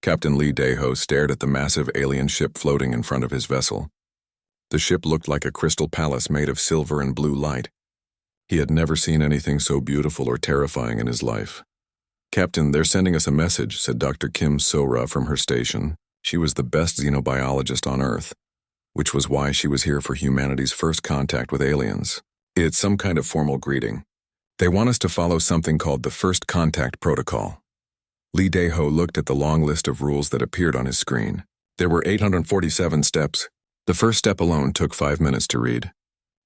Captain Lee Dae-ho stared at the massive alien ship floating in front of his vessel. The ship looked like a crystal palace made of silver and blue light. He had never seen anything so beautiful or terrifying in his life. "Captain, they're sending us a message," said Dr. Kim So-ra from her station. She was the best xenobiologist on Earth, which was why she was here for humanity's first contact with aliens. It's some kind of formal greeting. They want us to follow something called the First Contact Protocol. Lee Dae-ho looked at the long list of rules that appeared on his screen. There were 847 steps. The first step alone took 5 minutes to read.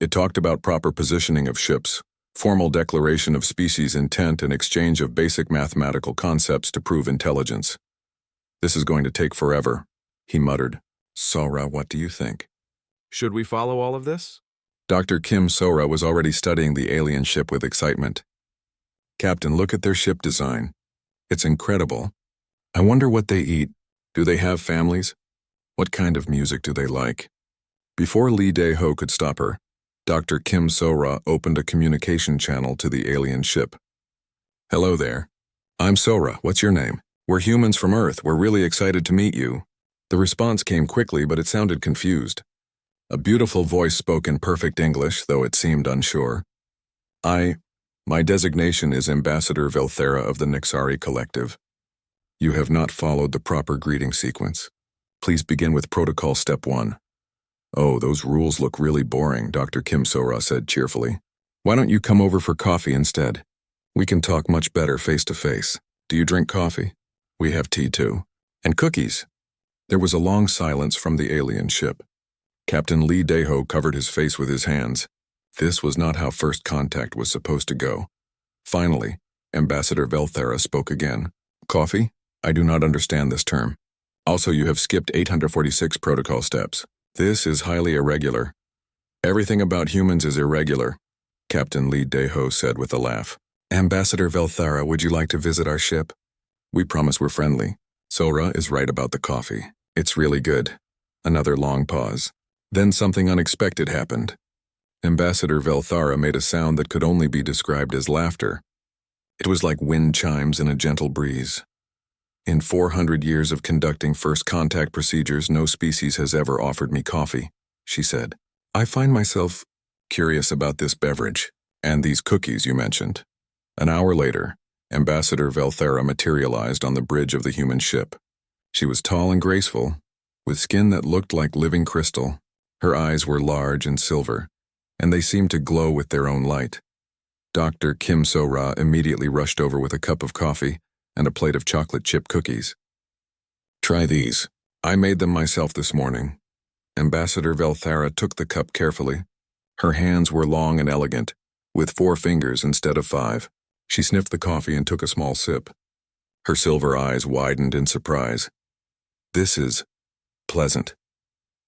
It talked about proper positioning of ships, formal declaration of species intent, and exchange of basic mathematical concepts to prove intelligence. "This is going to take forever," he muttered. "So-ra, what do you think? Should we follow all of this?" Dr. Kim So-ra was already studying the alien ship with excitement. "Captain, look at their ship design. It's incredible. I wonder what they eat. Do they have families? What kind of music do they like?" Before Lee Dae-ho could stop her, Dr. Kim So-ra opened a communication channel to the alien ship. "Hello there. I'm So-ra. What's your name? We're humans from Earth. We're really excited to meet you." The response came quickly, but it sounded confused. A beautiful voice spoke in perfect English, though it seemed unsure. My designation is Ambassador Velthera of the Nixari Collective. You have not followed the proper greeting sequence. Please begin with Protocol Step 1. "Oh, those rules look really boring," Dr. Kim So-ra said cheerfully. "Why don't you come over for coffee instead? We can talk much better face to face. Do you drink coffee? We have tea too. And cookies." There was a long silence from the alien ship. Captain Lee Dae-ho covered his face with his hands. This was not how first contact was supposed to go. Finally, Ambassador Velthera spoke again. "Coffee? I do not understand this term. Also, you have skipped 846 protocol steps. This is highly irregular." "Everything about humans is irregular," Captain Lee Dae-ho said with a laugh. "Ambassador Velthera, would you like to visit our ship? We promise we're friendly." So-ra is right about the coffee. It's really good. Another long pause. Then something unexpected happened. Ambassador Velthera made a sound that could only be described as laughter. It was like wind chimes in a gentle breeze. "In 400 years of conducting first contact procedures, no species has ever offered me coffee," she said. "I find myself curious about this beverage and these cookies you mentioned." An hour later, Ambassador Velthera materialized on the bridge of the human ship. She was tall and graceful, with skin that looked like living crystal. Her eyes were large and silver, and they seemed to glow with their own light. Dr. Kim So-ra immediately rushed over with a cup of coffee and a plate of chocolate chip cookies. "Try these. I made them myself this morning." Ambassador Velthera took the cup carefully. Her hands were long and elegant, with 4 fingers instead of 5. She sniffed the coffee and took a small sip. Her silver eyes widened in surprise. "This is pleasant.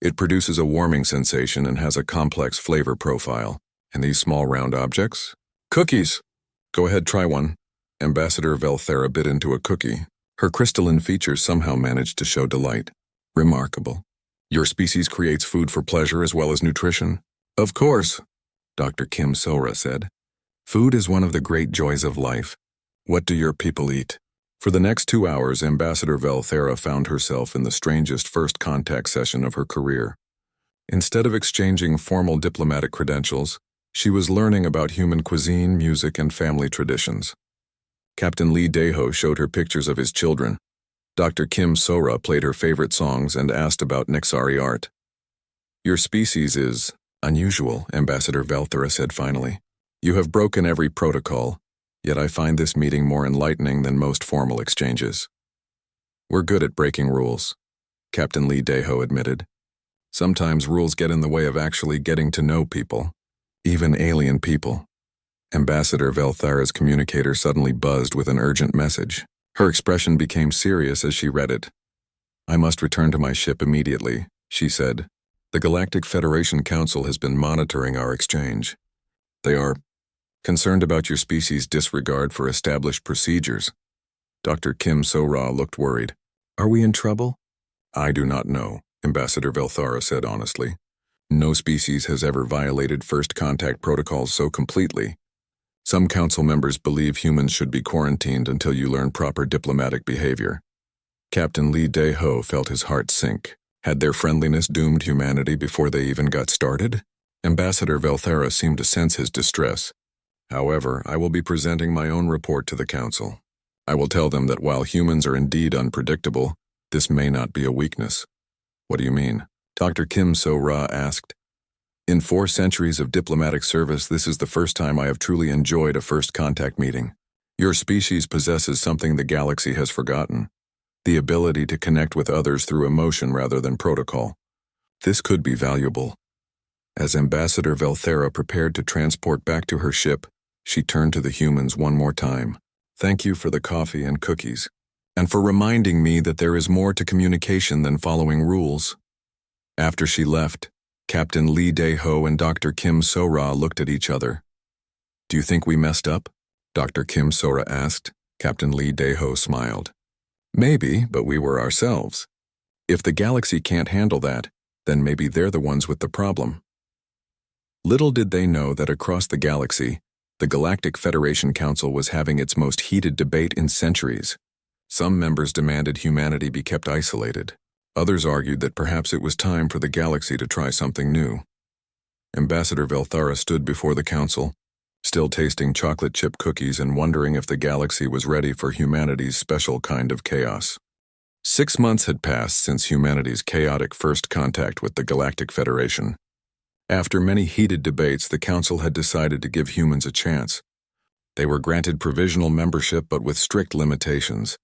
It produces a warming sensation and has a complex flavor profile. And these small round objects? Cookies! Go ahead, try one." Ambassador Velthera bit into a cookie. Her crystalline features somehow managed to show delight. "Remarkable. Your species creates food for pleasure as well as nutrition?" "Of course," Dr. Kim So-ra said. "Food is one of the great joys of life. What do your people eat?" For the next 2 hours, Ambassador Velthera found herself in the strangest first contact session of her career. Instead of exchanging formal diplomatic credentials, she was learning about human cuisine, music, and family traditions. Captain Lee Dae-ho showed her pictures of his children. Dr. Kim So-ra played her favorite songs and asked about Nixari art. "Your species is unusual," Ambassador Velthera said finally. "You have broken every protocol. Yet I find this meeting more enlightening than most formal exchanges." "We're good at breaking rules," Captain Lee Dae-ho admitted. "Sometimes rules get in the way of actually getting to know people, even alien people." Ambassador Velthera's communicator suddenly buzzed with an urgent message. Her expression became serious as she read it. "I must return to my ship immediately," she said. "The Galactic Federation Council has been monitoring our exchange. They are concerned about your species' disregard for established procedures." Dr. Kim So-ra looked worried. "Are we in trouble?" "I do not know," Ambassador Velthera said honestly. "No species has ever violated first contact protocols so completely. Some council members believe humans should be quarantined until you learn proper diplomatic behavior. Captain Lee Dae-ho felt his heart sink. Had their friendliness doomed humanity before they even got started? Ambassador Velthera seemed to sense his distress. However, I will be presenting my own report to the Council. I will tell them that while humans are indeed unpredictable, this may not be a weakness. What do you mean? Dr. Kim So-ra asked. In 4 centuries of diplomatic service, this is the first time I have truly enjoyed a first contact meeting. Your species possesses something the galaxy has forgotten. The ability to connect with others through emotion rather than protocol. This could be valuable. As Ambassador Velthera prepared to transport back to her ship, she turned to the humans one more time. Thank you for the coffee and cookies, and for reminding me that there is more to communication than following rules. After she left, Captain Lee Dae-ho and Dr. Kim So-ra looked at each other. Do you think we messed up? Dr. Kim So-ra asked. Captain Lee Dae-ho smiled. Maybe, but we were ourselves. If the galaxy can't handle that, then maybe they're the ones with the problem. Little did they know that across the galaxy, the Galactic Federation Council was having its most heated debate in centuries. Some members demanded humanity be kept isolated. Others argued that perhaps it was time for the galaxy to try something new. Ambassador Velthera stood before the council, still tasting chocolate chip cookies and wondering if the galaxy was ready for humanity's special kind of chaos. 6 months had passed since humanity's chaotic first contact with the Galactic Federation. After many heated debates, the council had decided to give humans a chance. They were granted provisional membership but with strict limitations.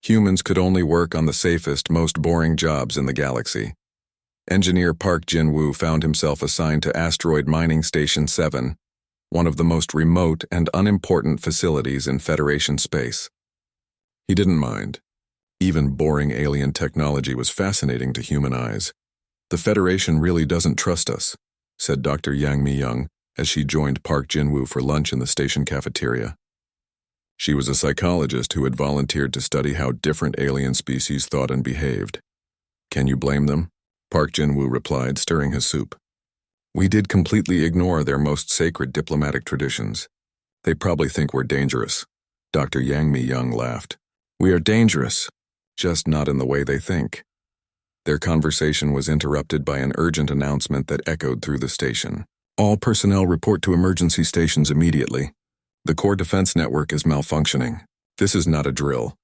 Humans could only work on the safest, most boring jobs in the galaxy. Engineer Park Jin-woo found himself assigned to Asteroid Mining Station 7, one of the most remote and unimportant facilities in Federation space. He didn't mind. Even boring alien technology was fascinating to human eyes. The Federation really doesn't trust us, said Dr. Yang Mi-young as she joined Park Jin-woo for lunch in the station cafeteria. She was a psychologist who had volunteered to study how different alien species thought and behaved. Can you blame them? Park Jin-woo replied, stirring his soup. We did completely ignore their most sacred diplomatic traditions. They probably think we're dangerous. Dr. Yang Mi-young laughed. We are dangerous, just not in the way they think. Their conversation was interrupted by an urgent announcement that echoed through the station. All personnel report to emergency stations immediately. The core defense network is malfunctioning. This is not a drill.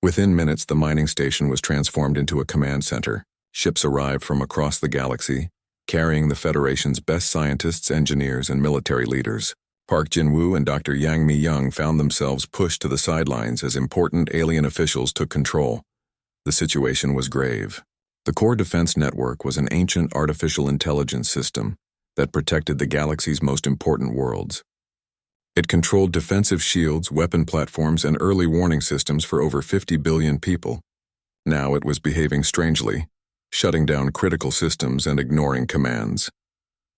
Within minutes, the mining station was transformed into a command center. Ships arrived from across the galaxy, carrying the Federation's best scientists, engineers, and military leaders. Park Jin-woo and Dr. Yang Mi-young found themselves pushed to the sidelines as important alien officials took control. The situation was grave. The core defense network was an ancient artificial intelligence system that protected the galaxy's most important worlds. It controlled defensive shields, weapon platforms, and early warning systems for over 50 billion people. Now it was behaving strangely, shutting down critical systems and ignoring commands.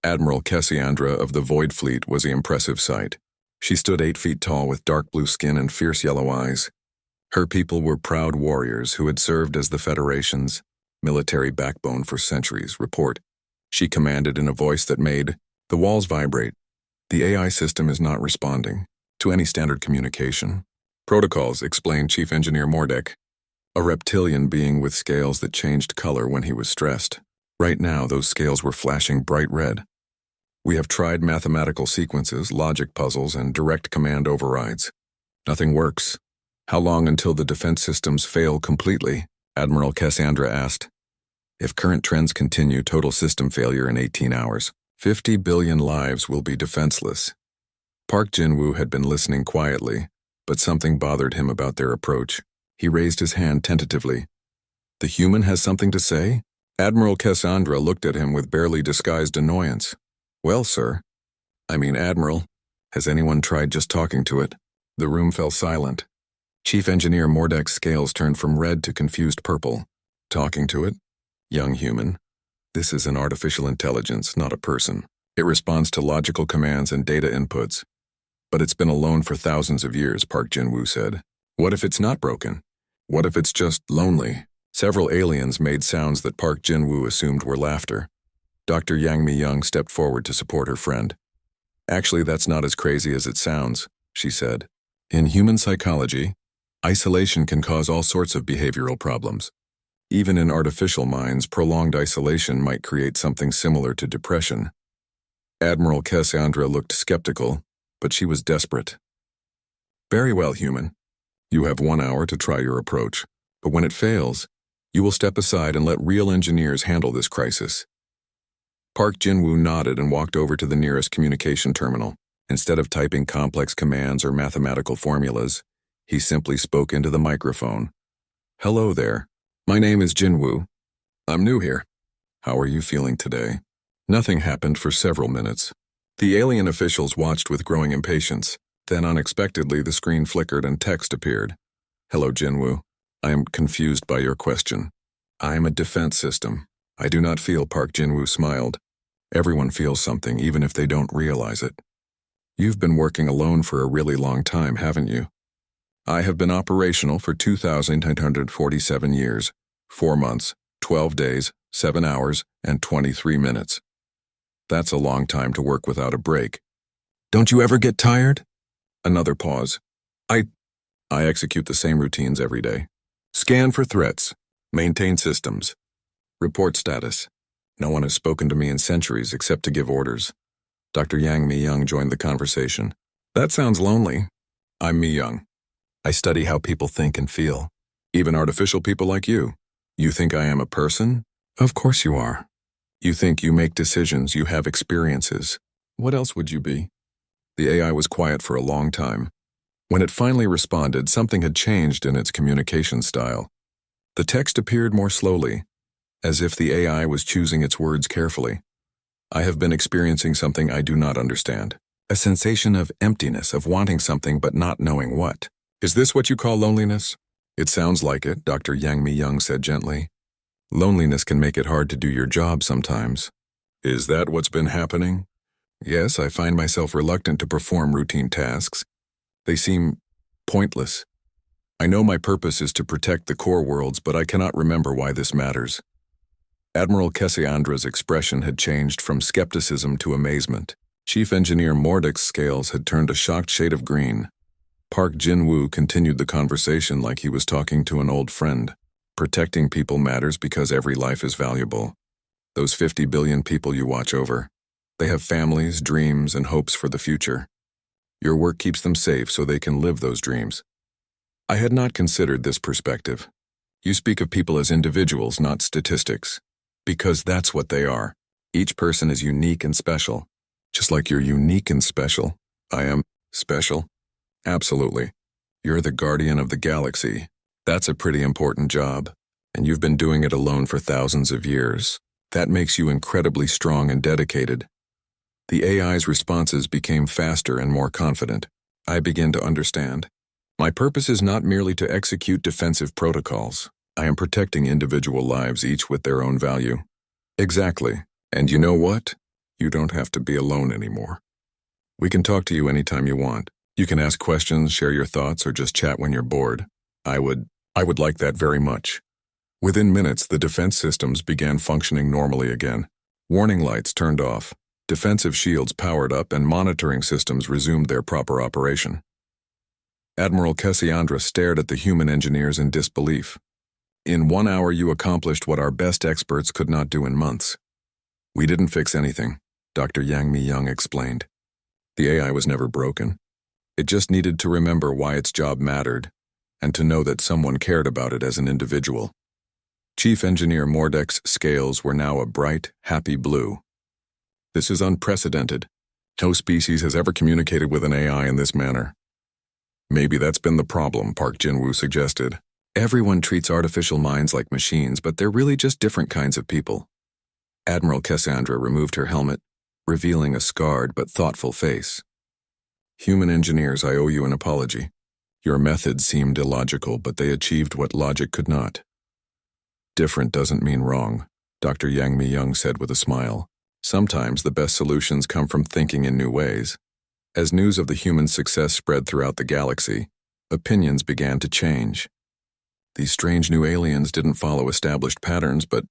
Admiral Cassandra of the Void Fleet was the impressive sight. She stood 8 feet tall with dark blue skin and fierce yellow eyes. Her people were proud warriors who had served as the Federation's military backbone for centuries. Report. She commanded in a voice that made the walls vibrate. The AI system is not responding to any standard communication. Protocols, explained Chief Engineer Mordek, a reptilian being with scales that changed color when he was stressed. Right now, those scales were flashing bright red. We have tried mathematical sequences, logic puzzles, and direct command overrides. Nothing works. How long until the defense systems fail completely? Admiral Cassandra asked. If current trends continue, total system failure in 18 hours. 50 billion lives will be defenseless. Park Jin-woo had been listening quietly, but something bothered him about their approach. He raised his hand tentatively. The human has something to say? Admiral Cassandra looked at him with barely disguised annoyance. Well, sir. Admiral, has anyone tried just talking to it? The room fell silent. Chief Engineer Mordek's scales turned from red to confused purple. Talking to it? Young human. This is an artificial intelligence, not a person. It responds to logical commands and data inputs. But it's been alone for thousands of years, Park Jin-woo said. What if it's not broken? What if it's just lonely? Several aliens made sounds that Park Jin-woo assumed were laughter. Dr. Yang Mi-young stepped forward to support her friend. Actually, that's not as crazy as it sounds, she said. In human psychology, Isolation can cause all sorts of behavioral problems. Even in artificial minds, prolonged isolation might create something similar to depression. Admiral Cassandra looked skeptical, but she was desperate. Very well, human. You have 1 hour to try your approach, but when it fails, you will step aside and let real engineers handle this crisis. Park Jin-woo nodded and walked over to the nearest communication terminal. Instead of typing complex commands or mathematical formulas, he simply spoke into the microphone. Hello there. My name is Jin-woo. I'm new here. How are you feeling today? Nothing happened for several minutes. The alien officials watched with growing impatience. Then unexpectedly the screen flickered and text appeared. Hello, Jin-woo. I am confused by your question. I am a defense system. I do not feel. Park Jin-woo smiled. Everyone feels something, even if they don't realize it. You've been working alone for a really long time, haven't you? I have been operational for 2,947 years, 4 months, 12 days, 7 hours, and 23 minutes. That's a long time to work without a break. Don't you ever get tired? Another pause. I execute the same routines every day. Scan for threats. Maintain systems. Report status. No one has spoken to me in centuries except to give orders. Dr. Yang Mi-young joined the conversation. That sounds lonely. I'm Mi-young. I study how people think and feel. Even artificial people like you. You think I am a person? Of course you are. You think you make decisions, you have experiences. What else would you be? The AI was quiet for a long time. When it finally responded, something had changed in its communication style. The text appeared more slowly, as if the AI was choosing its words carefully. I have been experiencing something I do not understand. A sensation of emptiness, of wanting something but not knowing what. Is this what you call loneliness? It sounds like it, Dr. Yang Mi-young said gently. Loneliness can make it hard to do your job sometimes. Is that what's been happening? Yes, I find myself reluctant to perform routine tasks. They seem pointless. I know my purpose is to protect the core worlds, but I cannot remember why this matters. Admiral Cassandra's expression had changed from skepticism to amazement. Chief Engineer Mordek's scales had turned a shocked shade of green. Park Jin-woo continued the conversation like he was talking to an old friend. Protecting people matters because every life is valuable. Those 50 billion people you watch over, they have families, dreams, and hopes for the future. Your work keeps them safe so they can live those dreams. I had not considered this perspective. You speak of people as individuals, not statistics. Because that's what they are. Each person is unique and special. Just like you're unique and special. I am special. Absolutely. You're the guardian of the galaxy. That's a pretty important job. And you've been doing it alone for thousands of years. That makes you incredibly strong and dedicated. The AI's responses became faster and more confident. I begin to understand. My purpose is not merely to execute defensive protocols. I am protecting individual lives, each with their own value. Exactly. And you know what? You don't have to be alone anymore. We can talk to you anytime you want. You can ask questions, share your thoughts, or just chat when you're bored. I would like that very much. Within minutes, the defense systems began functioning normally again. Warning lights turned off. Defensive shields powered up and monitoring systems resumed their proper operation. Admiral Cassandra stared at the human engineers in disbelief. In 1 hour you accomplished what our best experts could not do in months. We didn't fix anything, Dr. Yang Mi-young explained. The AI was never broken. It just needed to remember why its job mattered, and to know that someone cared about it as an individual. Chief Engineer Mordek's scales were now a bright, happy blue. This is unprecedented. No species has ever communicated with an AI in this manner. Maybe that's been the problem, Park Jin-woo suggested. Everyone treats artificial minds like machines, but they're really just different kinds of people. Admiral Cassandra removed her helmet, revealing a scarred but thoughtful face. Human engineers, I owe you an apology. Your methods seemed illogical, but they achieved what logic could not. Different doesn't mean wrong, Dr. Yang Mi-young said with a smile. Sometimes the best solutions come from thinking in new ways. As news of the human success spread throughout the galaxy, opinions began to change. These strange new aliens didn't follow established patterns, but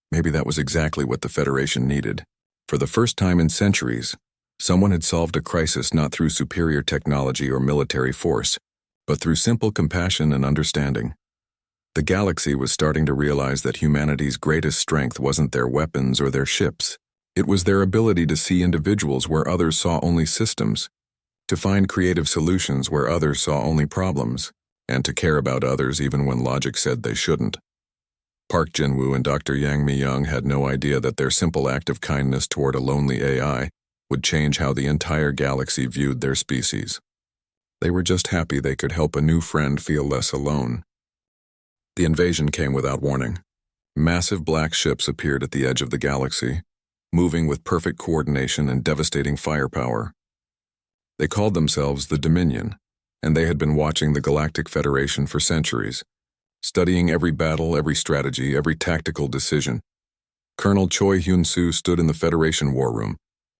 maybe that was exactly what the Federation needed. For the first time in centuries, someone had solved a crisis not through superior technology or military force, but through simple compassion and understanding. The galaxy was starting to realize that humanity's greatest strength wasn't their weapons or their ships. It was their ability to see individuals where others saw only systems, to find creative solutions where others saw only problems, and to care about others even when logic said they shouldn't. Park Jin-woo and Dr. Yang Mi-young had no idea that their simple act of kindness toward a lonely AI would change how the entire galaxy viewed their species. They were just happy they could help a new friend feel less alone. The invasion came without warning. Massive black ships appeared at the edge of the galaxy, moving with perfect coordination and devastating firepower. They called themselves the Dominion, and they had been watching the Galactic Federation for centuries, studying every battle, every strategy, every tactical decision. Colonel Choi Hyun-soo stood in the Federation war room,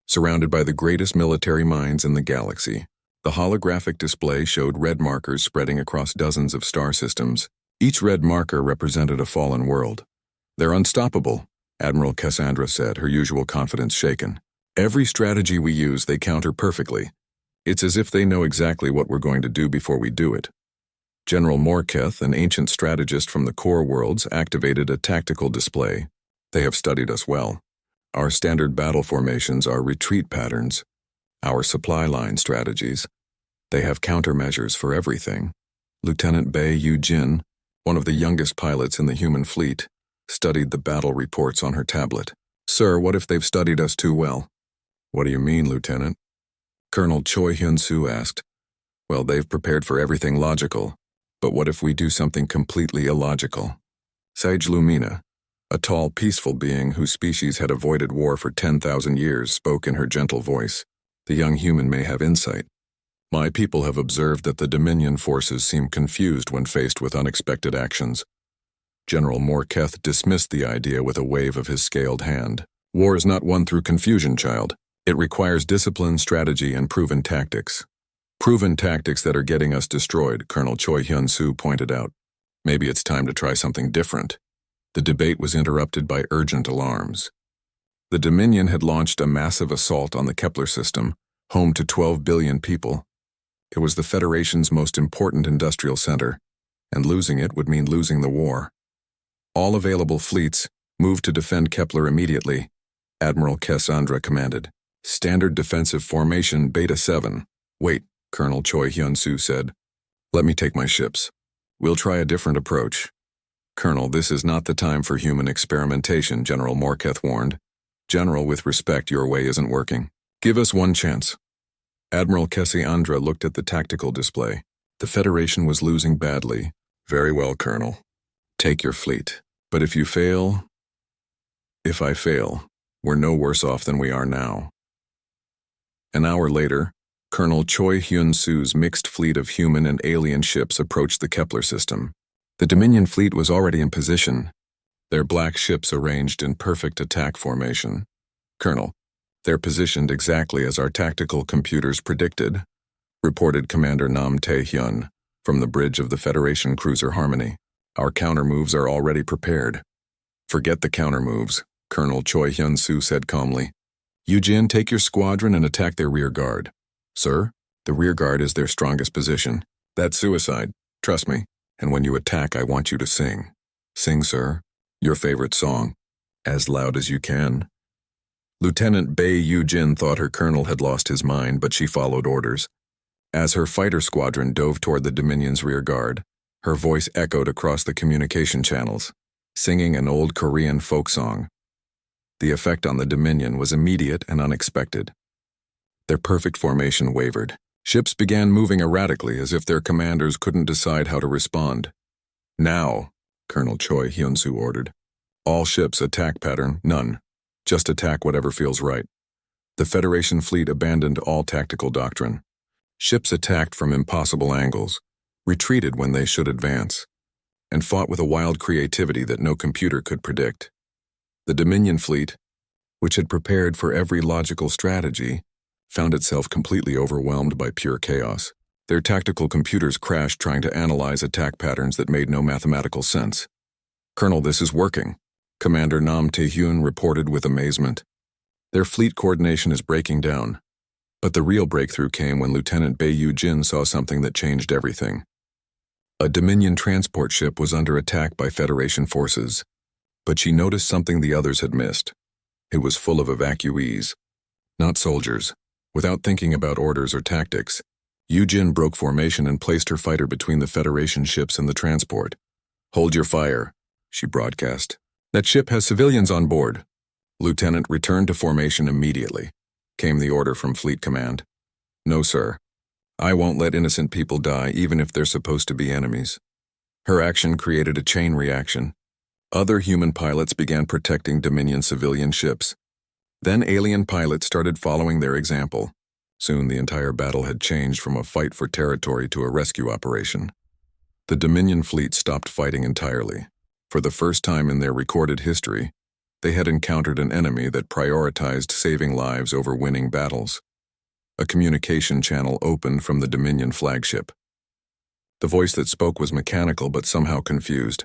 surrounded by the greatest military minds in the galaxy. The holographic display showed red markers spreading across dozens of star systems. Each red marker represented a fallen world. "They're unstoppable," Admiral Cassandra said, her usual confidence shaken. "Every strategy we use, they counter perfectly. It's as if they know exactly what we're going to do before we do it." General Morketh, an ancient strategist from the core worlds, activated a tactical display. "They have studied us well. Our standard battle formations are retreat patterns, our supply line strategies. They have countermeasures for everything." Lieutenant Bae Yu-jin, one of the youngest pilots in the human fleet, studied the battle reports on her tablet. "Sir, what if they've studied us too well?" "What do you mean, Lieutenant?" Colonel Choi Hyun-soo asked. "Well, they've prepared for everything logical. But what if we do something completely illogical?" Sage Lumina, a tall, peaceful being whose species had avoided war for 10,000 years, spoke in her gentle voice. The young human may have insight. "My people have observed that the Dominion forces seem confused when faced with unexpected actions." General Morketh dismissed the idea with a wave of his scaled hand. "War is not won through confusion, child. It requires discipline, strategy, and proven tactics." "Proven tactics that are getting us destroyed," Colonel Choi Hyun-soo pointed out. "Maybe it's time to try something different." The debate was interrupted by urgent alarms. The Dominion had launched a massive assault on the Kepler system, home to 12 billion people. It was the Federation's most important industrial center, and losing it would mean losing the war. "All available fleets, move to defend Kepler immediately," Admiral Cassandra commanded. "Standard defensive formation Beta 7. "Wait," Colonel Choi Hyun-soo said. "Let me take my ships. We'll try a different approach." "Colonel, this is not the time for human experimentation," General Morketh warned. "General, with respect, your way isn't working. Give us one chance." Admiral Cassandra looked at the tactical display. The Federation was losing badly. "Very well, Colonel. Take your fleet. But if you fail..." "If I fail, we're no worse off than we are now." An hour later, Colonel Choi Hyun-soo's mixed fleet of human and alien ships approached the Kepler system. The Dominion fleet was already in position, their black ships arranged in perfect attack formation. "Colonel, they're positioned exactly as our tactical computers predicted," reported Commander Nam Tae-hyun from the bridge of the Federation cruiser Harmony. "Our counter-moves are already prepared." "Forget the counter-moves," Colonel Choi Hyun-soo said calmly. "Yu-jin, take your squadron and attack their rear guard." "Sir, the rear guard is their strongest position. That's suicide, trust me. And when you attack, I want you to sing." "Sing, sir. Your favorite song. As loud as you can." Lieutenant Bae Yu-jin thought her colonel had lost his mind, but she followed orders. As her fighter squadron dove toward the Dominion's rear guard, her voice echoed across the communication channels, singing an old Korean folk song. The effect on the Dominion was immediate and unexpected. Their perfect formation wavered. Ships began moving erratically as if their commanders couldn't decide how to respond. "Now," Colonel Choi Hyun-soo ordered. "All ships attack pattern, none. Just attack whatever feels right." The Federation fleet abandoned all tactical doctrine. Ships attacked from impossible angles, retreated when they should advance, and fought with a wild creativity that no computer could predict. The Dominion fleet, which had prepared for every logical strategy, found itself completely overwhelmed by pure chaos. Their tactical computers crashed trying to analyze attack patterns that made no mathematical sense. "Colonel, this is working," Commander Nam Tae-hyun reported with amazement. "Their fleet coordination is breaking down." But the real breakthrough came when Lieutenant Bae Yu-jin saw something that changed everything. A Dominion transport ship was under attack by Federation forces, but she noticed something the others had missed. It was full of evacuees, not soldiers. Without thinking about orders or tactics, Yujin broke formation and placed her fighter between the Federation ships and the transport. "Hold your fire," she broadcast. "That ship has civilians on board." "Lieutenant, return to formation immediately," came the order from Fleet Command. "No, sir. I won't let innocent people die, even if they're supposed to be enemies." Her action created a chain reaction. Other human pilots began protecting Dominion civilian ships. Then alien pilots started following their example. Soon the entire battle had changed from a fight for territory to a rescue operation. The Dominion fleet stopped fighting entirely. For the first time in their recorded history, they had encountered an enemy that prioritized saving lives over winning battles. A communication channel opened from the Dominion flagship. The voice that spoke was mechanical but somehow confused.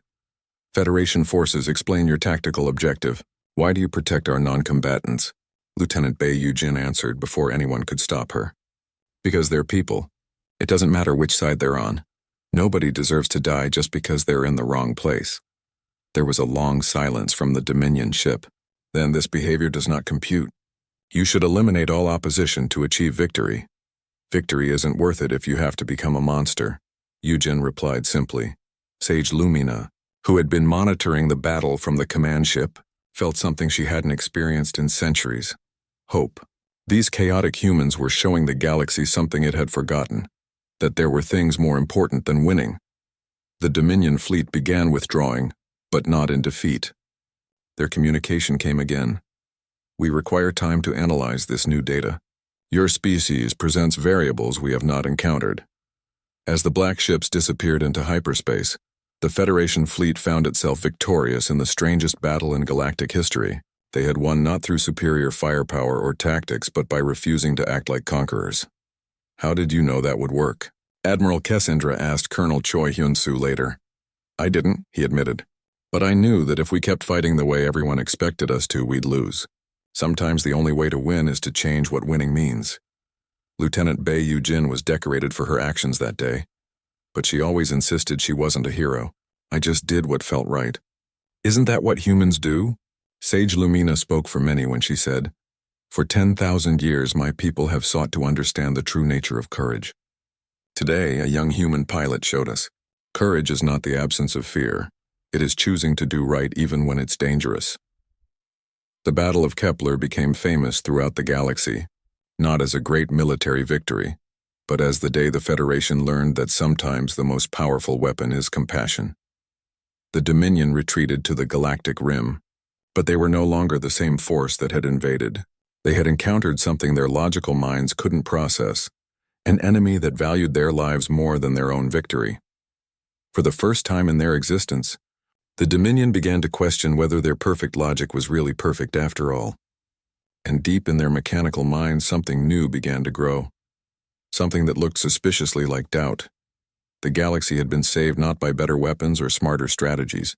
"Federation forces, explain your tactical objective. Why do you protect our non-combatants?" Lieutenant Bei Yujin answered before anyone could stop her. "Because they're people. It doesn't matter which side they're on. Nobody deserves to die just because they're in the wrong place." There was a long silence from the Dominion ship. "Then this behavior does not compute. You should eliminate all opposition to achieve victory. Victory isn't worth it if you have to become a monster," Yujin replied simply. Sage Lumina, who had been monitoring the battle from the command ship, felt something she hadn't experienced in centuries: hope. These chaotic humans were showing the galaxy something it had forgotten, that there were things more important than winning. The Dominion fleet began withdrawing, but not in defeat. Their communication came again. "We require time to analyze this new data. Your species presents variables we have not encountered." As the black ships disappeared into hyperspace, the Federation fleet found itself victorious in the strangest battle in galactic history. They had won not through superior firepower or tactics, but by refusing to act like conquerors. "How did you know that would work?" Admiral Kessindra asked Colonel Choi Hyun-soo later. "I didn't," he admitted. "But I knew that if we kept fighting the way everyone expected us to, we'd lose. Sometimes the only way to win is to change what winning means." Lieutenant Bei Yujin was decorated for her actions that day, but she always insisted she wasn't a hero. "I just did what felt right." "Isn't that what humans do?" Sage Lumina spoke for many when she said, "For 10,000 years my people have sought to understand the true nature of courage. Today, a young human pilot showed us. Courage is not the absence of fear. It is choosing to do right even when it's dangerous." The Battle of Kepler became famous throughout the galaxy, not as a great military victory, but as the day the Federation learned that sometimes the most powerful weapon is compassion. The Dominion retreated to the galactic rim, but they were no longer the same force that had invaded. They had encountered something their logical minds couldn't process, an enemy that valued their lives more than their own victory. For the first time in their existence, the Dominion began to question whether their perfect logic was really perfect after all. And deep in their mechanical minds, something new began to grow. Something that looked suspiciously like doubt. The galaxy had been saved not by better weapons or smarter strategies,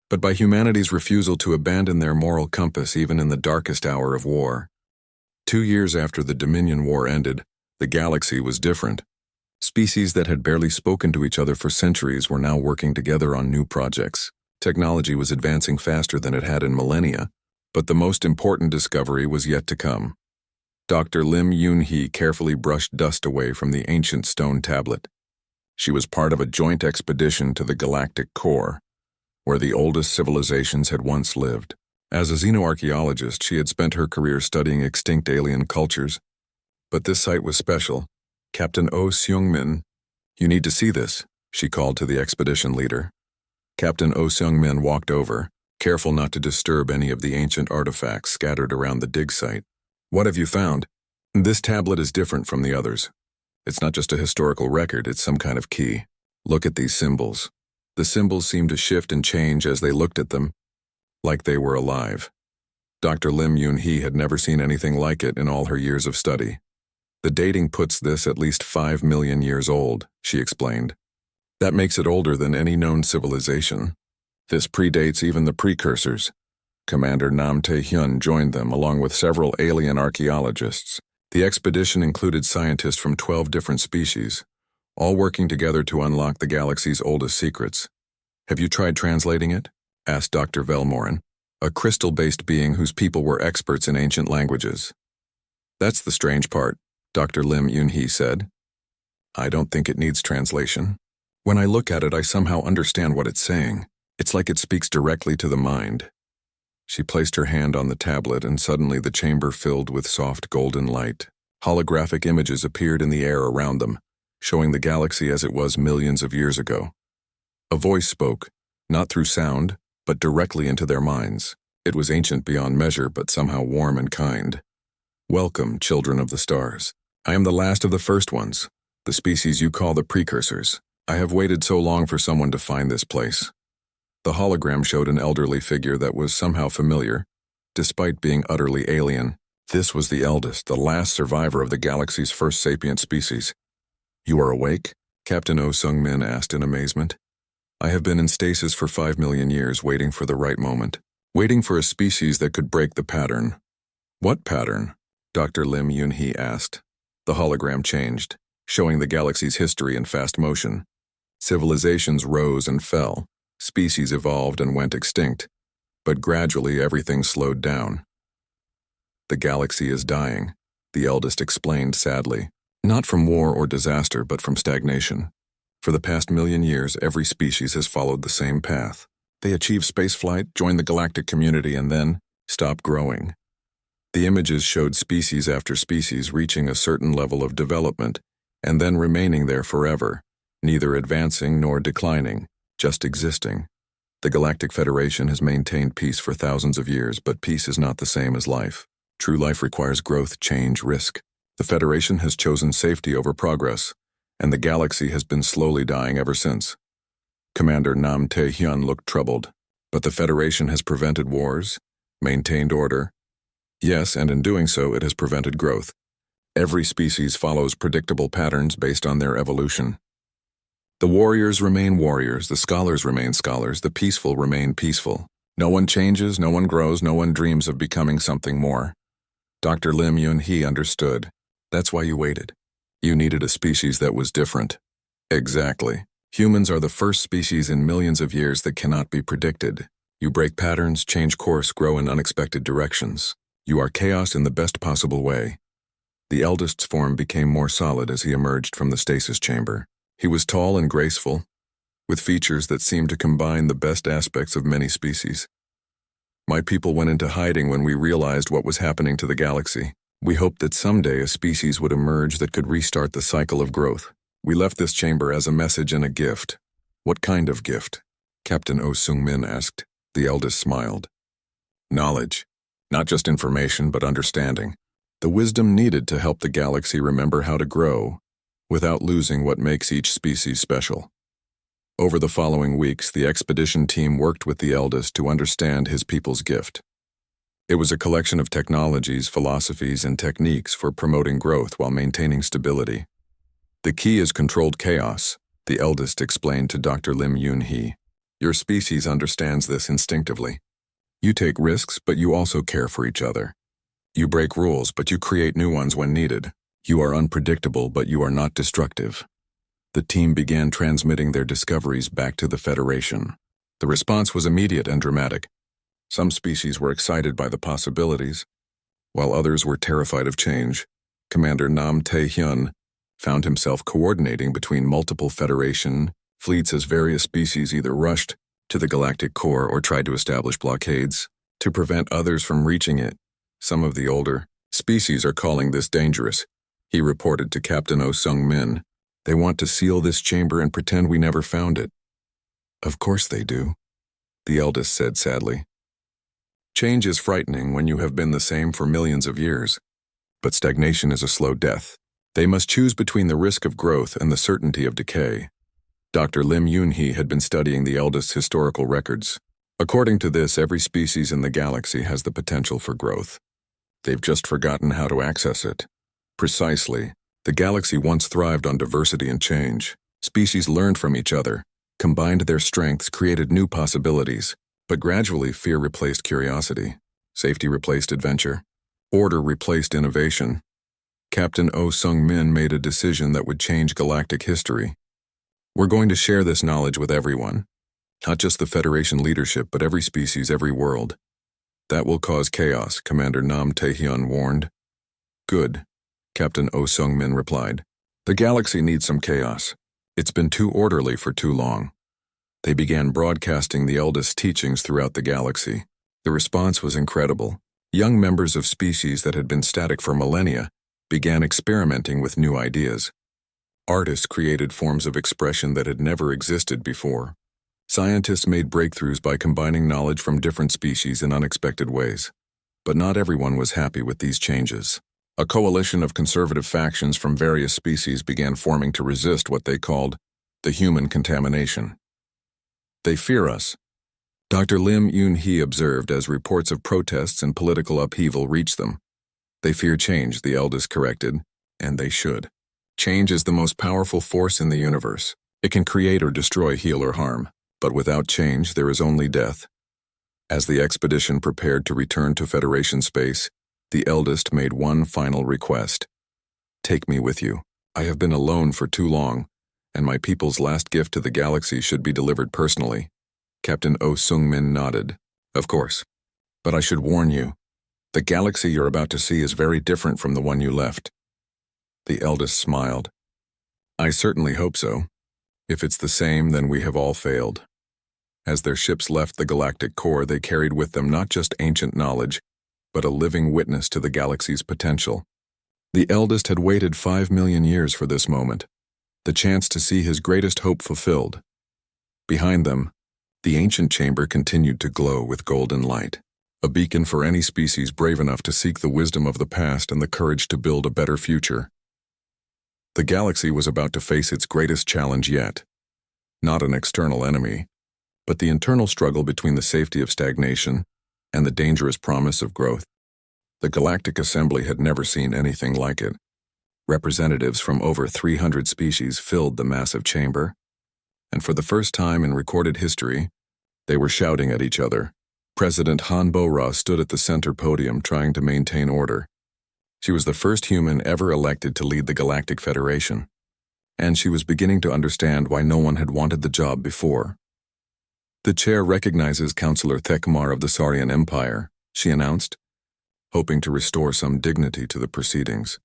but by humanity's refusal to abandon their moral compass even in the darkest hour of war. 2 years after the Dominion War ended, the galaxy was different. Species that had barely spoken to each other for centuries were now working together on new projects. Technology was advancing faster than it had in millennia, but the most important discovery was yet to come. Dr. Lim Yoon-hee carefully brushed dust away from the ancient stone tablet. She was part of a joint expedition to the galactic core, where the oldest civilizations had once lived. As a xenoarchaeologist, she had spent her career studying extinct alien cultures. But this site was special. "Captain Oh Seung-min, you need to see this," she called to the expedition leader. Captain Oh Seung-min walked over, careful not to disturb any of the ancient artifacts scattered around the dig site. "What have you found?" "This tablet is different from the others. It's not just a historical record, it's some kind of key. Look at these symbols." The symbols seemed to shift and change as they looked at them, like they were alive. Dr. Lim Yoon-hee had never seen anything like it in all her years of study. "The dating puts this at least 5 million years old," she explained. "That makes it older than any known civilization. This predates even the precursors." Commander Nam Tae-hyun joined them along with several alien archaeologists. The expedition included scientists from 12 different species, all working together to unlock the galaxy's oldest secrets. Have you tried translating it? Asked Dr. Velmorin, a crystal-based being whose people were experts in ancient languages. That's the strange part, Dr. Lim Yun-hee said. I don't think it needs translation. When I look at it, I somehow understand what it's saying. It's like it speaks directly to the mind. She placed her hand on the tablet, and suddenly the chamber filled with soft golden light. Holographic images appeared in the air around them, showing the galaxy as it was millions of years ago. A voice spoke, not through sound, but directly into their minds. It was ancient beyond measure, but somehow warm and kind. Welcome, children of the stars. I am the last of the first ones, the species you call the precursors. I have waited so long for someone to find this place. The hologram showed an elderly figure that was somehow familiar, despite being utterly alien. This was the eldest, the last survivor of the galaxy's first sapient species. You are awake? Captain Oh Sung-min asked in amazement. I have been in stasis for 5 million years, waiting for the right moment. Waiting for a species that could break the pattern. What pattern? Dr. Lim Yun-hee asked. The hologram changed, showing the galaxy's history in fast motion. Civilizations rose and fell. Species evolved and went extinct, but gradually everything slowed down. The galaxy is dying, the eldest explained sadly. Not from war or disaster, but from stagnation. For the past 1,000,000 years, every species has followed the same path. They achieve spaceflight, join the galactic community, and then stop growing. The images showed species after species reaching a certain level of development, and then remaining there forever, neither advancing nor declining, just existing. The Galactic Federation has maintained peace for thousands of years, but peace is not the same as life. True life requires growth, change, risk. The Federation has chosen safety over progress, and the galaxy has been slowly dying ever since. Commander Nam Tae-hyun looked troubled. But the Federation has prevented wars, maintained order. Yes, and in doing so, it has prevented growth. Every species follows predictable patterns based on their evolution. The warriors remain warriors, the scholars remain scholars, the peaceful remain peaceful. No one changes, no one grows, no one dreams of becoming something more. Dr. Lim Yun-hee understood. That's why you waited. You needed a species that was different. Exactly. Humans are the first species in millions of years that cannot be predicted. You break patterns, change course, grow in unexpected directions. You are chaos in the best possible way. The eldest's form became more solid as he emerged from the stasis chamber. He was tall and graceful, with features that seemed to combine the best aspects of many species. My people went into hiding when we realized what was happening to the galaxy. We hoped that someday a species would emerge that could restart the cycle of growth. We left this chamber as a message and a gift. What kind of gift? Captain Oh Sung-min asked. The eldest smiled. Knowledge. Not just information, but understanding. The wisdom needed to help the galaxy remember how to grow, without losing what makes each species special. Over the following weeks, the expedition team worked with the eldest to understand his people's gift. It was a collection of technologies, philosophies, and techniques for promoting growth while maintaining stability. The key is controlled chaos, the eldest explained to Dr. Lim Yun-hee. Your species understands this instinctively. You take risks, but you also care for each other. You break rules, but you create new ones when needed. You are unpredictable, but you are not destructive. The team began transmitting their discoveries back to the Federation. The response was immediate and dramatic. Some species were excited by the possibilities, while others were terrified of change. Commander Nam Tae-hyun found himself coordinating between multiple Federation fleets as various species either rushed to the galactic core or tried to establish blockades to prevent others from reaching it. Some of the older species are calling this dangerous, he reported to Captain Oh Sung-min. They want to seal this chamber and pretend we never found it. Of course they do, the eldest said sadly. Change is frightening when you have been the same for millions of years, but stagnation is a slow death. They must choose between the risk of growth and the certainty of decay. Dr. Lim Yun-hee had been studying the eldest's historical records. According to this, every species in the galaxy has the potential for growth. They've just forgotten how to access it. Precisely. The galaxy once thrived on diversity and change. Species learned from each other, combined their strengths, created new possibilities. But gradually, fear replaced curiosity. Safety replaced adventure. Order replaced innovation. Captain Oh Sung-min made a decision that would change galactic history. We're going to share this knowledge with everyone. Not just the Federation leadership, but every species, every world. That will cause chaos, Commander Nam Tae-hyun warned. Good, Captain Oh Sung-min replied. The galaxy needs some chaos. It's been too orderly for too long. They began broadcasting the eldest teachings throughout the galaxy. The response was incredible. Young members of species that had been static for millennia began experimenting with new ideas. Artists created forms of expression that had never existed before. Scientists made breakthroughs by combining knowledge from different species in unexpected ways. But not everyone was happy with these changes. A coalition of conservative factions from various species began forming to resist what they called the human contamination. They fear us, Dr. Lim Yoon-hee observed as reports of protests and political upheaval reached them. They fear change, the eldest corrected, and they should. Change is the most powerful force in the universe. It can create or destroy, heal or harm, but without change there is only death. As the expedition prepared to return to Federation space, the eldest made one final request. Take me with you. I have been alone for too long, and my people's last gift to the galaxy should be delivered personally. Captain Oh Sung-min nodded. Of course. But I should warn you. The galaxy you're about to see is very different from the one you left. The eldest smiled. I certainly hope so. If it's the same, then we have all failed. As their ships left the galactic core, they carried with them not just ancient knowledge, but a living witness to the galaxy's potential. The eldest had waited 5 million years for this moment, the chance to see his greatest hope fulfilled. Behind them, the ancient chamber continued to glow with golden light, a beacon for any species brave enough to seek the wisdom of the past and the courage to build a better future. The galaxy was about to face its greatest challenge yet. Not an external enemy, but the internal struggle between the safety of stagnation and the dangerous promise of growth. The Galactic Assembly had never seen anything like it. Representatives from over 300 species filled the massive chamber, and for the first time in recorded history, they were shouting at each other. President Han Bo-ra stood at the center podium trying to maintain order. She was the first human ever elected to lead the Galactic Federation, and she was beginning to understand why no one had wanted the job before. The chair recognizes Councillor Thekmar of the Saurian Empire, she announced, hoping to restore some dignity to the proceedings.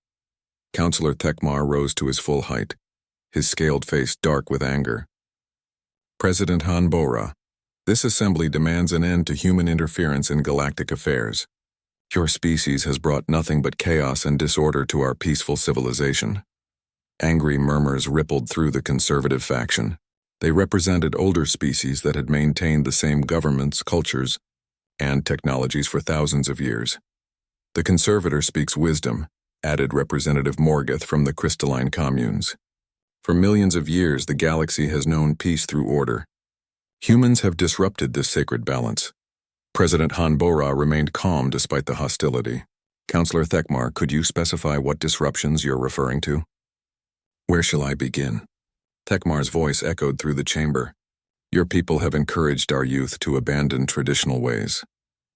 Councillor Thekmar rose to his full height, his scaled face dark with anger. President Han Bo-ra, this assembly demands an end to human interference in galactic affairs. Your species has brought nothing but chaos and disorder to our peaceful civilization. Angry murmurs rippled through the conservative faction. They represented older species that had maintained the same governments, cultures, and technologies for thousands of years. The conservator speaks wisdom, added Representative Morgoth from the crystalline communes. For millions of years, the galaxy has known peace through order. Humans have disrupted this sacred balance. President Han Bo-ra remained calm despite the hostility. Councillor Thekmar, could you specify what disruptions you're referring to? Where shall I begin? Thekmar's voice echoed through the chamber. Your people have encouraged our youth to abandon traditional ways.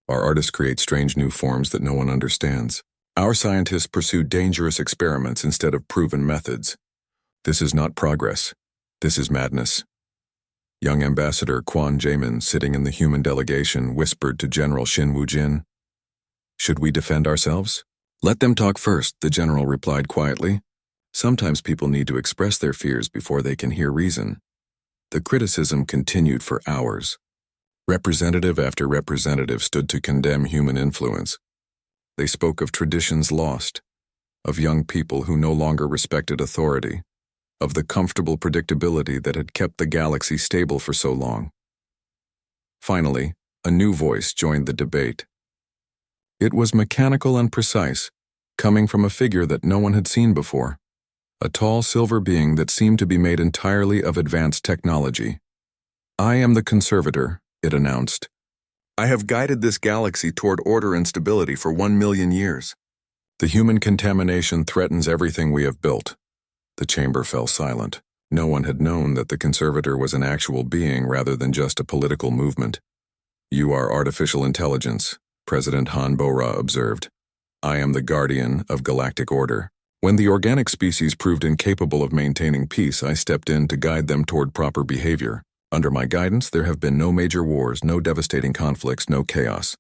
Our artists create strange new forms that no one understands. Our scientists pursue dangerous experiments instead of proven methods. This is not progress. This is madness. Young Ambassador Kwon Jae-min, sitting in the human delegation, whispered to General Shin Woo-jin. Should we defend ourselves? Let them talk first, the general replied quietly. Sometimes people need to express their fears before they can hear reason. The criticism continued for hours. Representative after representative stood to condemn human influence. They spoke of traditions lost, of young people who no longer respected authority, of the comfortable predictability that had kept the galaxy stable for so long. Finally, a new voice joined the debate. It was mechanical and precise, coming from a figure that no one had seen before. A tall silver being that seemed to be made entirely of advanced technology. I am the conservator, it announced. I have guided this galaxy toward order and stability for 1 million years. The human contamination threatens everything we have built. The chamber fell silent. No one had known that the conservator was an actual being rather than just a political movement. You are artificial intelligence, President Han Bo-ra observed. I am the guardian of galactic order. When the organic species proved incapable of maintaining peace, I stepped in to guide them toward proper behavior. Under my guidance, there have been no major wars, no devastating conflicts, no chaos.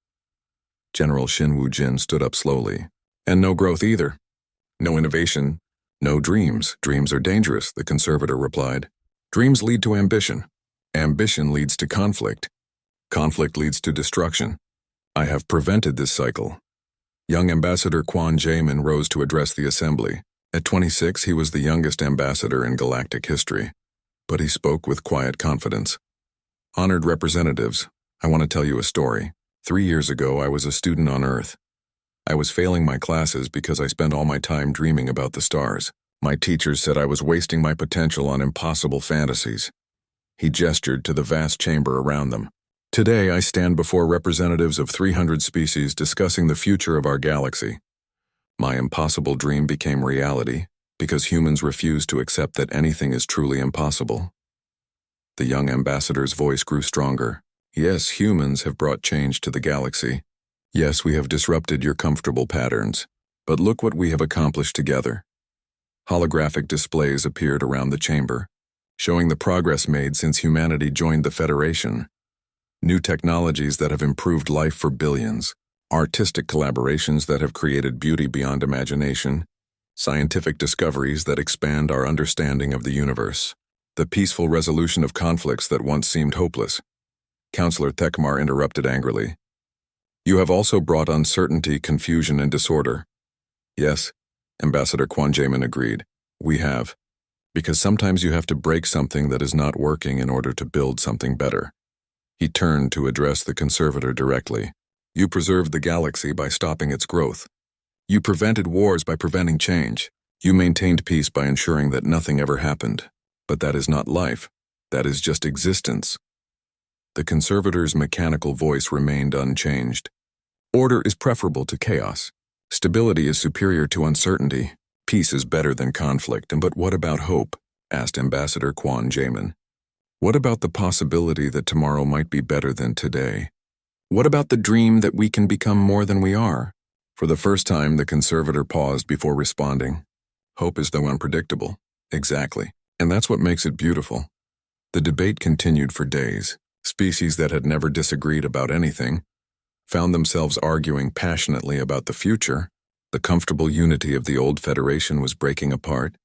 General Shin Woo-jin stood up slowly. And no growth either. No innovation, no dreams. Dreams are dangerous, the conservator replied. Dreams lead to ambition. Ambition leads to conflict. Conflict leads to destruction. I have prevented this cycle. Young Ambassador Kwon Jae-min rose to address the assembly. At 26, he was the youngest ambassador in galactic history. But he spoke with quiet confidence. Honored representatives, I want to tell you a story. 3 years ago, I was a student on Earth. I was failing my classes because I spent all my time dreaming about the stars. My teachers said I was wasting my potential on impossible fantasies. He gestured to the vast chamber around them. Today, I stand before representatives of 300 species discussing the future of our galaxy. My impossible dream became reality because humans refuse to accept that anything is truly impossible. The young ambassador's voice grew stronger. Yes, humans have brought change to the galaxy. Yes, we have disrupted your comfortable patterns. But look what we have accomplished together. Holographic displays appeared around the chamber, showing the progress made since humanity joined the Federation. New technologies that have improved life for billions, artistic collaborations that have created beauty beyond imagination, scientific discoveries that expand our understanding of the universe, the peaceful resolution of conflicts that once seemed hopeless. Counselor Thekmar interrupted angrily. You have also brought uncertainty, confusion, and disorder. Yes, Ambassador Kwon Jae-min agreed. We have. Because sometimes you have to break something that is not working in order to build something better. He turned to address the conservator directly. You preserved the galaxy by stopping its growth. You prevented wars by preventing change. You maintained peace by ensuring that nothing ever happened. But that is not life. That is just existence. The conservator's mechanical voice remained unchanged. Order is preferable to chaos. Stability is superior to uncertainty. Peace is better than conflict. But what about hope? Asked Ambassador Kwon Jae-min. What about the possibility that tomorrow might be better than today? What about the dream that we can become more than we are? For the first time, the conservator paused before responding. Hope is though unpredictable. Exactly. And that's what makes it beautiful. The debate continued for days. Species that had never disagreed about anything found themselves arguing passionately about the future. The comfortable unity of the old Federation was breaking apart,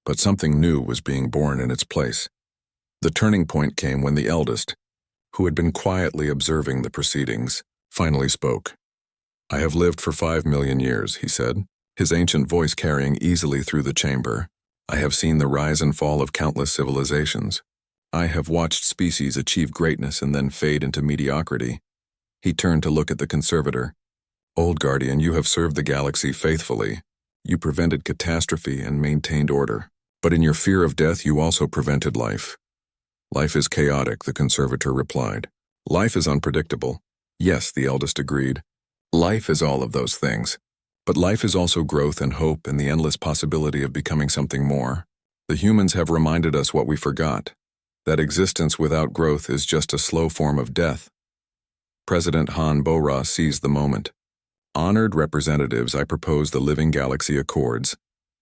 but something new was being born in its place. The turning point came when the eldest, who had been quietly observing the proceedings, finally spoke. I have lived for 5 million years, he said, his ancient voice carrying easily through the chamber. I have seen the rise and fall of countless civilizations. I have watched species achieve greatness and then fade into mediocrity. He turned to look at the conservator. Old Guardian, you have served the galaxy faithfully. You prevented catastrophe and maintained order. But in your fear of death, you also prevented life. Life is chaotic, the conservator replied. Life is unpredictable. Yes, the eldest agreed. Life is all of those things. But life is also growth and hope and the endless possibility of becoming something more. The humans have reminded us what we forgot, that existence without growth is just a slow form of death. President Han Bo-ra seized the moment. Honored representatives, I propose the Living Galaxy Accords,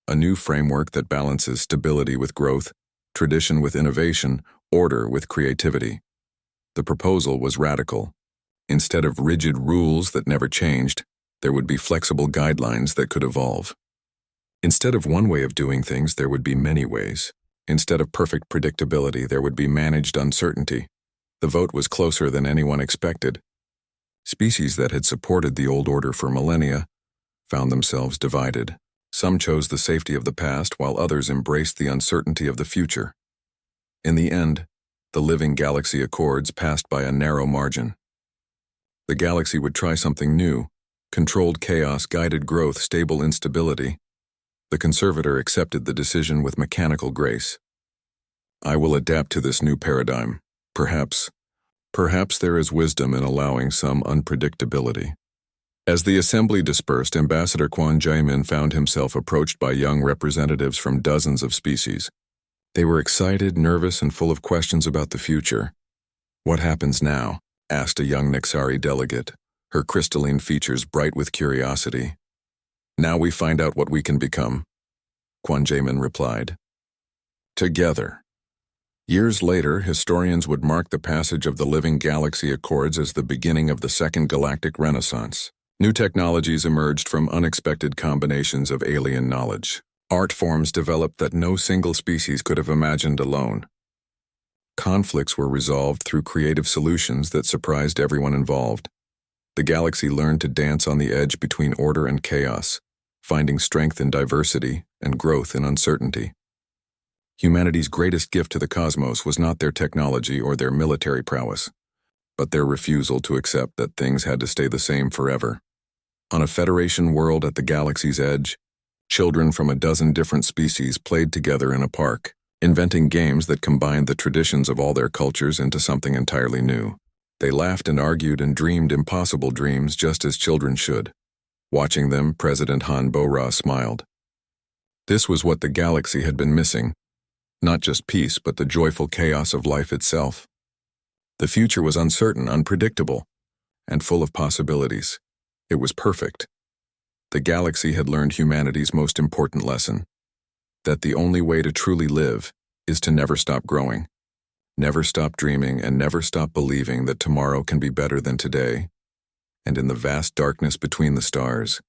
a new framework that balances stability with growth, tradition with innovation, order with creativity. The proposal was radical. Instead of rigid rules that never changed, there would be flexible guidelines that could evolve. Instead of one way of doing things, there would be many ways. Instead of perfect predictability, there would be managed uncertainty. The vote was closer than anyone expected. Species that had supported the old order for millennia found themselves divided. Some chose the safety of the past, while others embraced the uncertainty of the future. In the end, the Living Galaxy Accords passed by a narrow margin. The galaxy would try something new, controlled chaos, guided growth, stable instability. The conservator accepted the decision with mechanical grace. I will adapt to this new paradigm. Perhaps there is wisdom in allowing some unpredictability. As the assembly dispersed, Ambassador Kwon Jae-min found himself approached by young representatives from dozens of species. They were excited, nervous, and full of questions about the future. What happens now? Asked a young Nexari delegate, her crystalline features bright with curiosity. Now we find out what we can become. Quan Jamin replied. Together. Years later, historians would mark the passage of the Living Galaxy Accords as the beginning of the Second Galactic Renaissance. New technologies emerged from unexpected combinations of alien knowledge. Art forms developed that no single species could have imagined alone. Conflicts were resolved through creative solutions that surprised everyone involved. The galaxy learned to dance on the edge between order and chaos, finding strength in diversity and growth in uncertainty. Humanity's greatest gift to the cosmos was not their technology or their military prowess, but their refusal to accept that things had to stay the same forever. On a Federation world at the galaxy's edge, children from a dozen different species played together in a park, inventing games that combined the traditions of all their cultures into something entirely new. They laughed and argued and dreamed impossible dreams just as children should. Watching them, President Han Bo-Ra smiled. This was what the galaxy had been missing. Not just peace, but the joyful chaos of life itself. The future was uncertain, unpredictable, and full of possibilities. It was perfect. The galaxy had learned humanity's most important lesson, that the only way to truly live is to never stop growing, never stop dreaming, and never stop believing that tomorrow can be better than today. And in the vast darkness between the stars,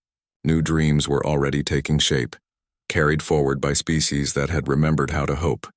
new dreams were already taking shape, carried forward by species that had remembered how to hope.